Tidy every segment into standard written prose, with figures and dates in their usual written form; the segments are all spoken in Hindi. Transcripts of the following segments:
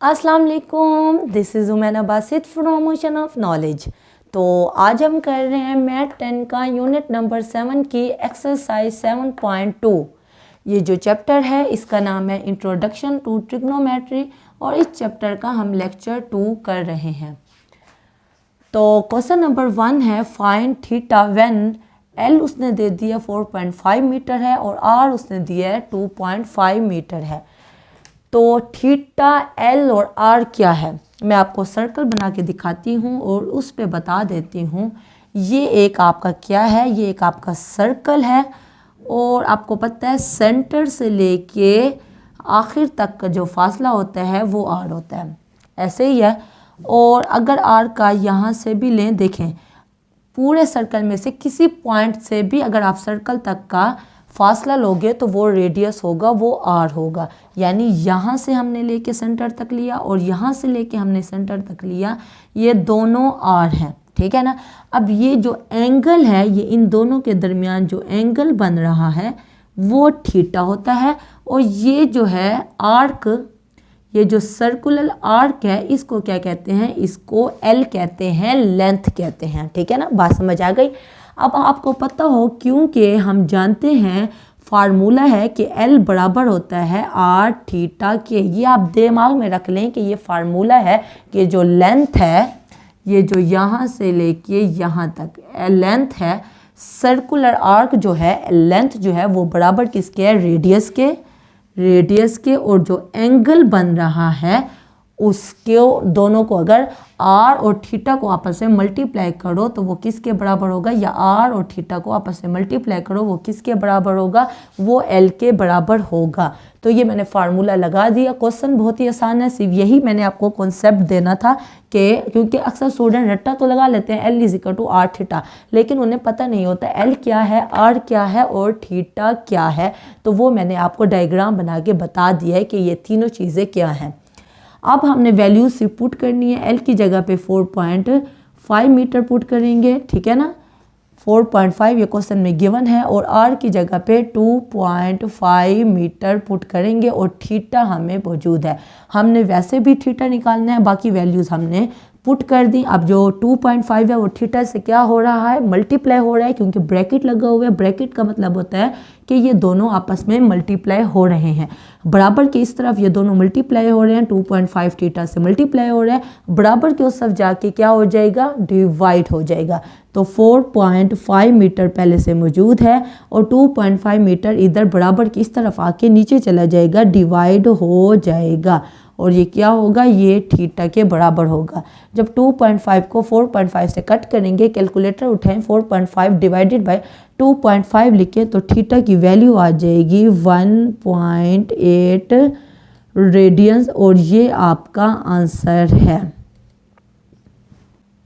अस्सलाम वालेकुम, this is Umaina Basit from ocean of knowledge. तो आज हम कर रहे हैं मैथ 10 का यूनिट नंबर 7 की एक्सरसाइज 7.2। ये जो चैप्टर है इसका नाम है इंट्रोडक्शन टू ट्रिग्नोमेट्री और इस चैप्टर का हम लेक्चर 2 कर रहे हैं। तो क्वेश्चन नंबर 1 है फाइंड थीटा व्हेन एल उसने दे दिया 4.5 मीटर है और आर उसने दिया है 2.5 मीटर है। तो थीटा एल और आर क्या है, मैं आपको सर्कल बना के दिखाती हूँ और उस पे बता देती हूँ। ये एक आपका क्या है, ये एक आपका सर्कल है और आपको पता है सेंटर से लेके आखिर तक का जो फासला होता है वो आर होता है, ऐसे ही है। और अगर आर का यहाँ से भी लें, देखें पूरे सर्कल में से किसी पॉइंट से भी अगर आप सर्कल तक का फासला लोगे तो वो रेडियस होगा, वो आर होगा। यानी यहाँ से हमने लेके सेंटर तक लिया और यहाँ से लेके हमने सेंटर तक लिया, ये दोनों आर हैं, ठीक है ना। अब ये जो एंगल है, ये इन दोनों के दरमियान जो एंगल बन रहा है वो थीटा होता है। और ये जो है आर्क, ये जो सर्कुलर आर्क है इसको क्या कहते हैं, इसको एल कहते हैं, लेंथ कहते हैं, ठीक है ना। बात समझ आ गई। अब आपको पता हो, क्योंकि हम जानते हैं फार्मूला है कि एल बराबर होता है आर थीटा के। ये आप दिमाग में रख लें कि ये फार्मूला है कि जो लेंथ है, ये जो यहाँ से लेके यहाँ तक लेंथ है, सर्कुलर आर्क जो है लेंथ जो है वो बराबर किसके है, रेडियस के। और जो एंगल बन रहा है उसके दोनों को अगर आर और थीटा को आपस में मल्टीप्लाई करो तो वो किसके बराबर होगा, या आर और थीटा को आपस में मल्टीप्लाई करो वो किसके बराबर होगा, वो एल के बराबर होगा। तो ये मैंने फार्मूला लगा दिया। क्वेश्चन बहुत ही आसान है, सिर्फ यही मैंने आपको कॉन्सेप्ट देना था कि क्योंकि अक्सर स्टूडेंट रट्टा तो लगा लेते हैं L is equal to R theta, लेकिन उन्हें पता नहीं होता एल क्या है, आर क्या है और थीटा क्या है। तो वो मैंने आपको डायग्राम बना के बता दिया है कि ये तीनों चीज़ें क्या हैं। अब हमने वैल्यूज से पुट करनी है। एल की जगह पे 4.5 मीटर पुट करेंगे, ठीक है ना। 4.5 ये क्वेश्चन में गिवन है और आर की जगह पे 2.5 मीटर पुट करेंगे और थीटा हमें मौजूद है। हमने वैसे भी थीटा निकालना है, बाकी वैल्यूज़ हमने पुट कर दी। अब जो 2.5 है वो थीटा से क्या हो रहा है, मल्टीप्लाई हो रहा है, क्योंकि ब्रैकेट लगा हुआ है। ब्रैकेट का मतलब होता है कि ये दोनों आपस में मल्टीप्लाई हो रहे हैं। बराबर के इस तरफ ये दोनों मल्टीप्लाई हो रहे हैं, 2.5 थीटा से मल्टीप्लाई हो रहा है। बराबर के उस तरफ जाके क्या हो जाएगा, डिवाइड हो जाएगा। तो 4.5 मीटर पहले से मौजूद है और 2.5 मीटर इधर बराबर की इस तरफ आके नीचे चला जाएगा, डिवाइड हो जाएगा और ये क्या होगा, ये थीटा के बराबर होगा। जब 2.5 को 4.5 से कट करेंगे, कैलकुलेटर उठाएं, 4.5 डिवाइडेड बाय 2.5 लिखें तो थीटा की वैल्यू आ जाएगी 1.8 रेडियंस और ये आपका आंसर है।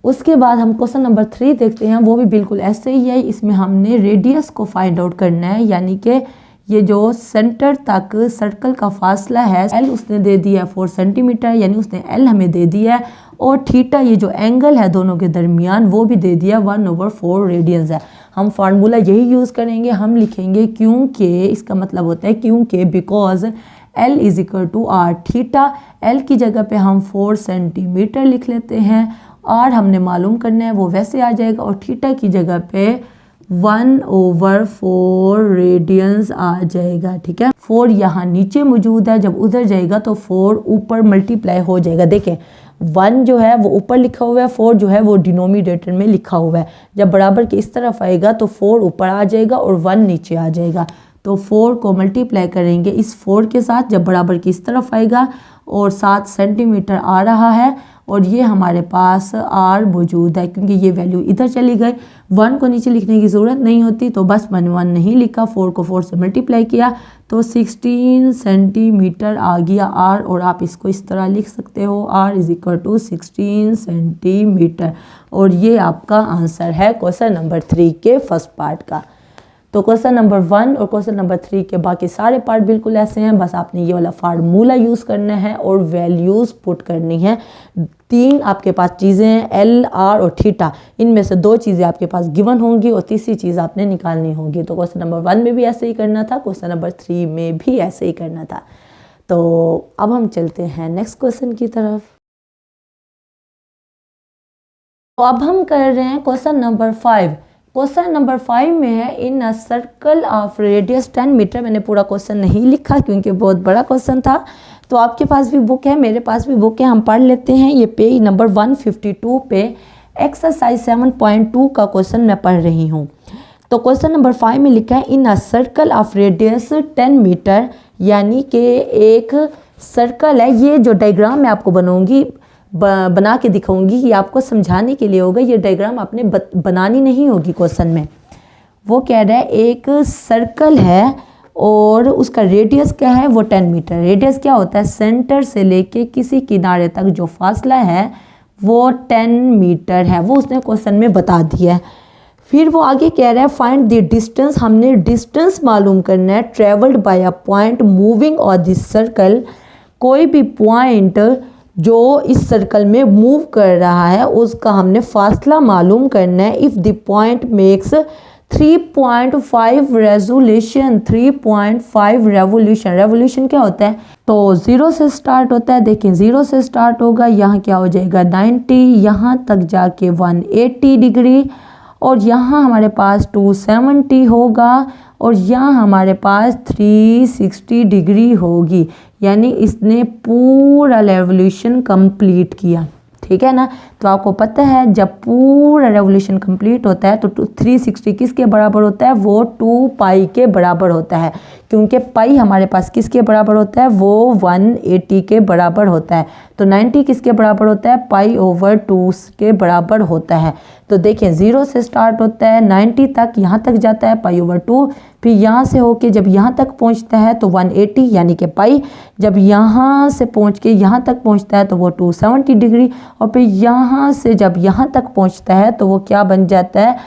उसके बाद हम क्वेश्चन नंबर 3 देखते हैं, वो भी बिल्कुल ऐसे ही है। इसमें हमने रेडियस को फाइंड आउट करना है, यानी कि ये जो सेंटर तक सर्कल का फासला है, एल उसने दे दिया 4 सेंटीमीटर, यानी उसने एल हमें दे दिया है। और थीटा ये जो एंगल है दोनों के दरमियान वो भी दे दिया 1/4 रेडियंस है। हम फार्मूला यही यूज़ करेंगे, हम लिखेंगे क्योंकि, इसका मतलब होता है क्योंकि, because L is equal to R theta. L की जगह पे हम 4 सेंटीमीटर लिख लेते हैं, आर हमने मालूम करना है वो वैसे आ जाएगा और थीटा की जगह पे 1/4 रेडियंस आ जाएगा, ठीक है। 4 यहाँ नीचे मौजूद है, जब उधर जाएगा तो 4 ऊपर मल्टीप्लाई हो जाएगा। देखें 1 जो है वो ऊपर लिखा हुआ है, 4 जो है वो डिनोमिनेटर में लिखा हुआ है। जब बराबर के इस तरफ आएगा तो 4 ऊपर आ जाएगा और 1 नीचे आ जाएगा। तो 4 को मल्टीप्लाई करेंगे इस 4 के साथ, जब बराबर की इस तरफ आएगा और 7 सेंटीमीटर आ रहा है और ये हमारे पास आर मौजूद है। क्योंकि ये वैल्यू इधर चली गई, 1 को नीचे लिखने की ज़रूरत नहीं होती, तो बस 1 नहीं लिखा, 4 को 4 से मल्टीप्लाई किया तो 16 सेंटीमीटर आ गया आर। और आप इसको इस तरह लिख सकते हो, R is equal to 16 centimetre. और ये आपका आंसर है क्वेश्चन नंबर 3 के फर्स्ट पार्ट का। तो क्वेश्चन नंबर 1 और क्वेश्चन नंबर 3 के बाकी सारे पार्ट बिल्कुल ऐसे हैं, बस आपने ये वाला फार्मूला यूज़ करना है और वैल्यूज़ पुट करनी है। 3 आपके पास चीज़ें हैं, एल, आर और थीटा, इनमें से 2 चीज़ें आपके पास गिवन होंगी और तीसरी चीज़ आपने निकालनी होगी। तो क्वेश्चन नंबर 1 में भी ऐसे ही करना था, क्वेश्चन नंबर 3 में भी ऐसे ही करना था। तो अब हम चलते हैं नेक्स्ट क्वेश्चन की तरफ। तो अब हम कर रहे हैं क्वेश्चन नंबर 5। क्वेश्चन नंबर 5 में है in a circle of radius 10 metre. मैंने पूरा क्वेश्चन नहीं लिखा क्योंकि बहुत बड़ा क्वेश्चन था। तो आपके पास भी बुक है, मेरे पास भी बुक है, हम पढ़ लेते हैं। ये पेज नंबर 152 पे एक्सरसाइज 7.2 का क्वेश्चन मैं पढ़ रही हूँ। तो क्वेश्चन नंबर 5 में लिखा है in a circle of radius 10 metre, यानी कि एक सर्कल है। ये जो डायग्राम मैं आपको बना के दिखाऊंगी, ये आपको समझाने के लिए होगा। ये डायग्राम आपने बनानी नहीं होगी क्वेश्चन में। वो कह रहा है एक सर्कल है और उसका रेडियस क्या है, वो 10 मीटर। रेडियस क्या होता है, सेंटर से लेके किसी किनारे तक जो फासला है वो 10 मीटर है। वो उसने क्वेश्चन में बता दिया है। फिर वो आगे कह रहा है फाइंड द डिस्टेंस। हमने डिस्टेंस मालूम करना है travelled by a point moving on this circle. कोई भी पॉइंट जो इस सर्कल में मूव कर रहा है उसका हमने फासला मालूम करना है। If the point makes 3.5 resolution. 3.5 revolution. Revolution क्या होता है, तो 0 से स्टार्ट होता है। देखिए 0 से स्टार्ट होगा, यहाँ क्या हो जाएगा 90, यहाँ तक जाके 180 डिग्री, और यहाँ हमारे पास 270 होगा, और यहाँ हमारे पास 360 डिग्री होगी। यानी इसने पूरा रेवोल्यूशन कंप्लीट किया, ठीक है ना। तो आपको पता है जब पूरा रेवोल्यूशन कंप्लीट होता है तो 360 किसके बराबर होता है, वो 2 पाई के बराबर होता है। क्योंकि पाई हमारे पास किसके बराबर होता है, वो 180 के बराबर होता है। तो 90 किसके बराबर होता है, पाई ओवर 2 के बराबर होता है। तो देखिए 0 से स्टार्ट होता है 90 तक, यहाँ तक जाता है पाई ओवर 2। फिर यहाँ से होके जब यहाँ तक पहुँचता है तो 180 यानी कि पाई। जब यहाँ से पहुँच के यहाँ तक पहुँचता है तो वो 270 डिग्री, और फिर यहाँ से जब यहाँ तक पहुँचता है तो वो क्या बन जाता है,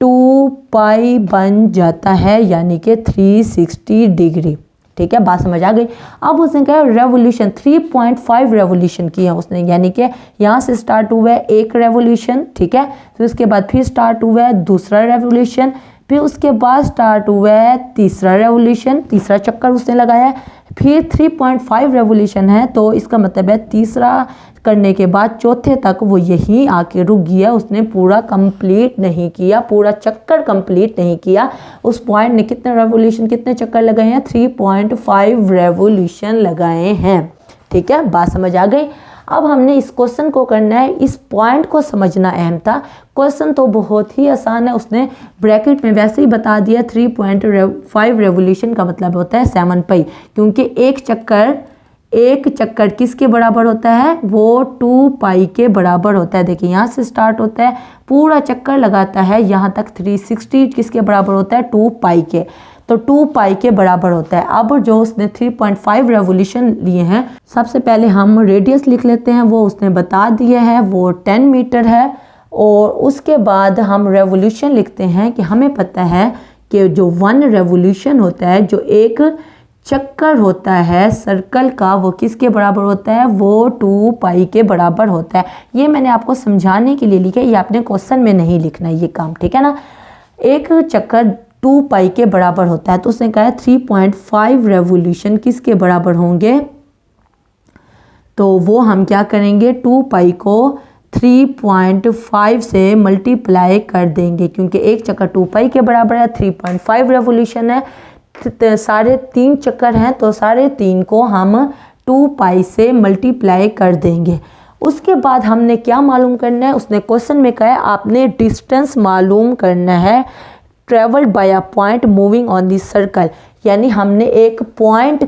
2 पाई बन जाता है, यानी कि 360 डिग्री। ठीक है, बात समझ आ गई। अब उसने कहा रेवोल्यूशन 3.5 रेवोल्यूशन किया उसने, यानी कि यहाँ से स्टार्ट हुआ है एक रेवोल्यूशन, ठीक है, फिर उसके बाद फिर स्टार्ट हुआ है दूसरा रेवोल्यूशन, फिर उसके बाद स्टार्ट हुआ है तीसरा रेवोल्यूशन, तीसरा चक्कर उसने लगाया है, फिर 3.5 रेवोल्यूशन है। तो इसका मतलब है तीसरा करने के बाद चौथे तक वो यहीं आके रुक गया, उसने पूरा कंप्लीट नहीं किया, पूरा चक्कर कंप्लीट नहीं किया। उस पॉइंट ने कितने रेवोल्यूशन, कितने चक्कर लगाए हैं, 3.5 रेवोल्यूशन लगाए हैं। ठीक है, बात समझ आ गई। अब हमने इस क्वेश्चन को करना है, इस पॉइंट को समझना अहम था। क्वेश्चन तो बहुत ही आसान है, उसने ब्रैकेट में वैसे ही बता दिया। 3.5 रेवोल्यूशन का मतलब होता है 7 पाई, क्योंकि एक चक्कर किसके बराबर होता है, वो 2 पाई के बराबर होता है। देखिए यहाँ से स्टार्ट होता है, पूरा चक्कर लगाता है यहाँ तक 360 किसके बराबर होता है, 2 पाई के। तो 2 पाई के बराबर होता है। अब जो उसने 3.5 रेवोल्यूशन लिए हैं, सबसे पहले हम रेडियस लिख लेते हैं, वो उसने बता दिया है, वो 10 मीटर है। और उसके बाद हम रेवोल्यूशन लिखते हैं कि हमें पता है कि जो 1 रेवोल्यूशन होता है, जो एक चक्कर होता है सर्कल का, वो किसके बराबर होता है, वो 2 पाई के बराबर होता है। ये मैंने आपको समझाने के लिए लिखा है, ये आपने क्वेश्चन में नहीं लिखना है ये काम, ठीक है ना। एक चक्कर 2 पाई के बराबर होता है, तो उसने कहा है 3.5 रेवोल्यूशन किसके बराबर होंगे, तो वो हम क्या करेंगे, 2 पाई को 3.5 से मल्टीप्लाई कर देंगे, क्योंकि एक चक्कर 2 पाई के बराबर है, 3.5 रेवोल्यूशन है, 3.5 चक्कर हैं, तो 3.5 को हम 2 पाई से मल्टीप्लाई कर देंगे। उसके बाद हमने क्या मालूम करना है, उसने क्वेश्चन में कहा है आपने डिस्टेंस मालूम करना है travelled by a point moving on this circle, यानी हमने एक पॉइंट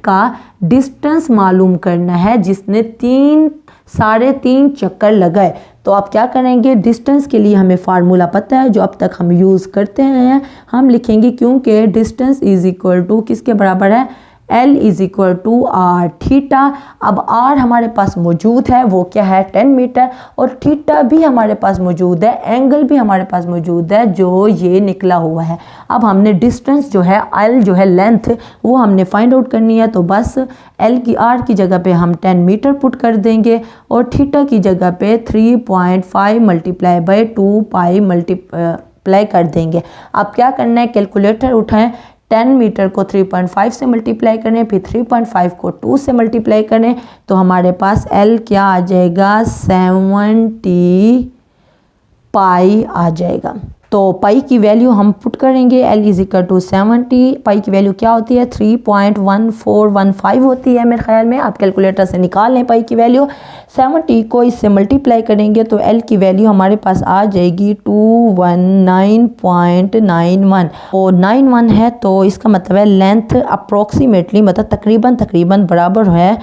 का डिस्टेंस मालूम करना है जिसने 3.5 चक्कर लगाए। तो आप क्या करेंगे, डिस्टेंस के लिए हमें फार्मूला पता है जो अब तक हम यूज़ करते हैं, हम लिखेंगे क्योंकि डिस्टेंस इज इक्वल टू किसके बराबर है, L is equal to R theta. अब आर हमारे पास मौजूद है, वो क्या है 10 मीटर, और थीटा भी हमारे पास मौजूद है, एंगल भी हमारे पास मौजूद है जो ये निकला हुआ है। अब हमने डिस्टेंस जो है L जो है लेंथ, वो हमने फाइंड आउट करनी है। तो बस L की R की जगह पे हम 10 मीटर पुट कर देंगे, और थीटा की जगह पे 3.5 मल्टीप्लाई बाई 2 पाई मल्टीप्लाई कर देंगे। अब क्या करना है, कैलकुलेटर उठाएं, 10 मीटर को 3.5 से मल्टीप्लाई करें, फिर 3.5 को 2 से मल्टीप्लाई करें, तो हमारे पास L क्या आ जाएगा, 70 पाई आ जाएगा। तो पाई की वैल्यू हम पुट करेंगे, L इज इक्वल टू 70, पाई की वैल्यू क्या होती है, 3.1415 होती है मेरे ख्याल में। आप कैलकुलेटर से निकाल लें पाई की वैल्यू। 70 को इससे मल्टीप्लाई करेंगे तो L की वैल्यू हमारे पास आ जाएगी 219.91 और 91 है, तो इसका मतलब है लेंथ अप्रोक्सीमेटली मतलब तकरीबन बराबर है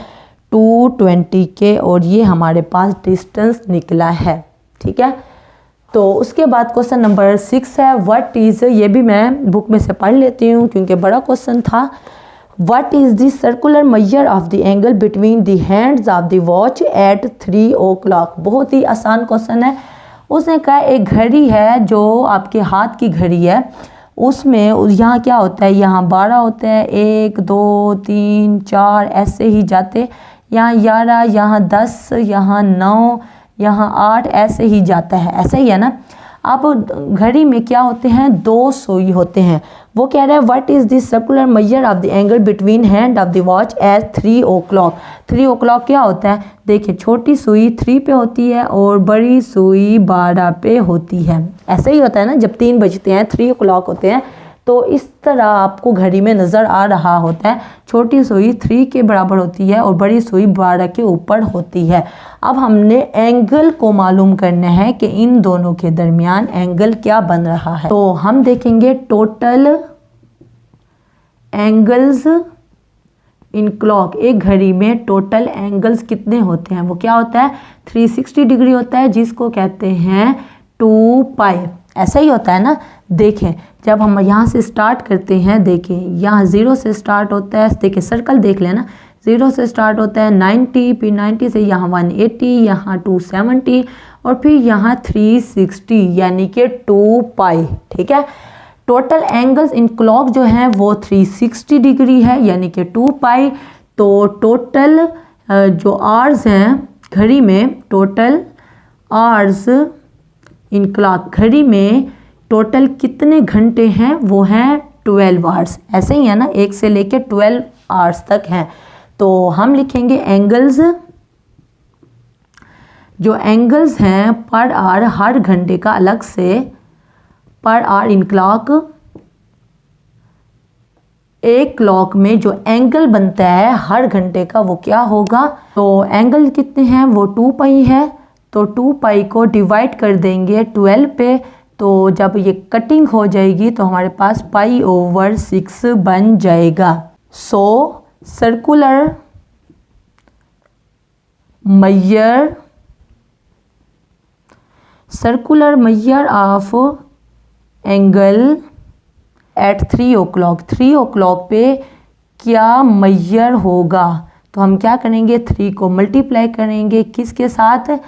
220 के, और ये हमारे पास डिस्टेंस निकला है। ठीक है, तो उसके बाद क्वेश्चन नंबर 6 है व्हाट इज़, ये भी मैं बुक में से पढ़ लेती हूँ क्योंकि बड़ा क्वेश्चन था। What is the circular measure of the angle between the hands of the watch at 3 o'clock। बहुत ही आसान क्वेश्चन है। उसने कहा एक घड़ी है जो आपके हाथ की घड़ी है, उसमें यहाँ क्या होता है, यहाँ 12 होते हैं, 1 2 3 4 ऐसे ही जाते, यहाँ 11, यहाँ 10, यहाँ 9, यहाँ 8 ऐसे ही जाता है, ऐसा ही है ना। अब घड़ी में क्या होते हैं, 2 सुई होते हैं। वो कह रहा है what is this circular measure of the angle between hand of the watch at 3 o'clock। 3 o'clock क्या होता है, देखिए छोटी सुई 3 पे होती है और बड़ी सुई 12 पे होती है। ऐसा ही होता है ना, जब 3 बजते हैं 3 o'clock होते हैं, तो इस तरह आपको घड़ी में नज़र आ रहा होता है। छोटी सुई 3 के बराबर होती है और बड़ी सुई 12 के ऊपर होती है। अब हमने एंगल को मालूम करना है कि इन दोनों के दरमियान एंगल क्या बन रहा है। तो हम देखेंगे टोटल एंगल्स इन क्लॉक। एक घड़ी में टोटल एंगल्स कितने होते हैं, वो क्या होता है, 360 डिग्री होता है, जिसको कहते हैं 2 पाई। ऐसा ही होता है ना। देखें जब हम यहाँ से स्टार्ट करते हैं, देखें यहाँ 0 से स्टार्ट होता है, देखें सर्कल देख लेना, 0 से स्टार्ट होता है 90, फिर 90 से यहाँ 180, यहाँ 270 और फिर यहाँ 360 यानी कि 2 पाई। ठीक है, टोटल एंगल्स इन क्लॉक जो हैं वो 360 डिग्री है यानी कि 2 पाई। तो टोटल जो आवर्स हैं घड़ी में, टोटल आवर्स इन क्लॉक घड़ी में टोटल कितने घंटे हैं, वो हैं 12 आवर्स। ऐसे ही है ना, 1 से लेके 12 आवर्स तक हैं। तो हम लिखेंगे एंगल्स, जो एंगल्स हैं पर आवर, हर घंटे का अलग से पर आवर इन क्लॉक, एक क्लॉक में जो एंगल बनता है हर घंटे का वो क्या होगा। तो एंगल कितने हैं, वो 2 पाई है। तो 2 पाई को डिवाइड कर देंगे 12 पे, तो जब ये कटिंग हो जाएगी तो हमारे पास π/6 बन जाएगा। So circular measure of angle at 3 o'clock। 3 o'clock पे क्या मेजर होगा, तो हम क्या करेंगे, 3 को मल्टीप्लाई करेंगे किसके साथ,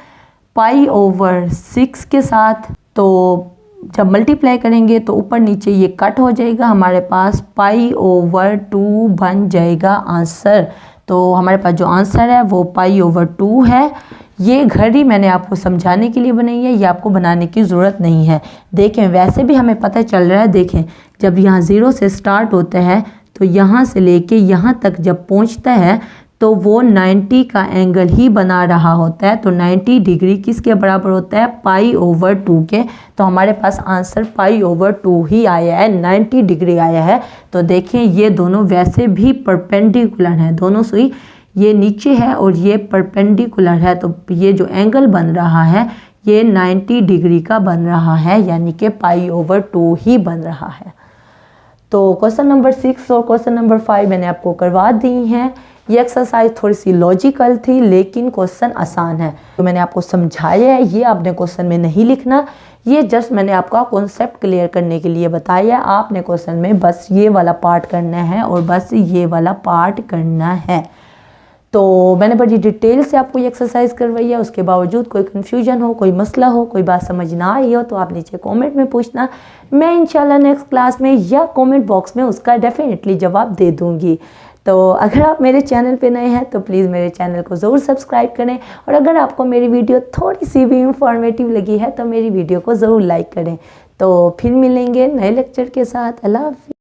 π/6 के साथ। तो जब मल्टीप्लाई करेंगे तो ऊपर नीचे ये कट हो जाएगा, हमारे पास π/2 बन जाएगा आंसर। तो हमारे पास जो आंसर है वो π/2 है। ये घड़ी मैंने आपको समझाने के लिए बनाई है, ये आपको बनाने की ज़रूरत नहीं है। देखें वैसे भी हमें पता चल रहा है, देखें जब यहाँ 0 से स्टार्ट होता है तो यहाँ से लेके यहाँ तक जब पहुँचता है तो वो 90 का एंगल ही बना रहा होता है। तो 90 डिग्री किसके बराबर होता है, π/2 के। तो हमारे पास आंसर π/2 ही आया है, 90 डिग्री आया है। तो देखें ये दोनों वैसे भी परपेंडिकुलर हैं, दोनों सुई ये नीचे है और ये परपेंडिकुलर है, तो ये जो एंगल बन रहा है ये 90 डिग्री का बन रहा है, यानी कि π/2 ही बन रहा है। तो क्वेश्चन नंबर 6 और क्वेश्चन नंबर 5 मैंने आपको करवा दी हैं। ये एक्सरसाइज थोड़ी सी लॉजिकल थी लेकिन क्वेश्चन आसान है। तो मैंने आपको समझाया है, ये आपने क्वेश्चन में नहीं लिखना, ये जस्ट मैंने आपका कॉन्सेप्ट क्लियर करने के लिए बताया। आपने क्वेश्चन में बस ये वाला पार्ट करना है और बस ये वाला पार्ट करना है। तो मैंने बड़ी डिटेल से आपको ये एक्सरसाइज करवाई है। उसके बावजूद कोई कन्फ्यूजन हो, कोई मसला हो, कोई बात समझ ना आई हो तो आप नीचे कमेंट में पूछना, मैं इंशाल्लाह नेक्स्ट क्लास में या कमेंट बॉक्स में उसका डेफिनेटली जवाब दे दूँगी। तो अगर आप मेरे चैनल पे नए हैं तो प्लीज़ मेरे चैनल को ज़रूर सब्सक्राइब करें, और अगर आपको मेरी वीडियो थोड़ी सी भी इंफॉर्मेटिव लगी है तो मेरी वीडियो को ज़रूर लाइक करें। तो फिर मिलेंगे नए लेक्चर के साथ। अल्लाह हाफ़िज़।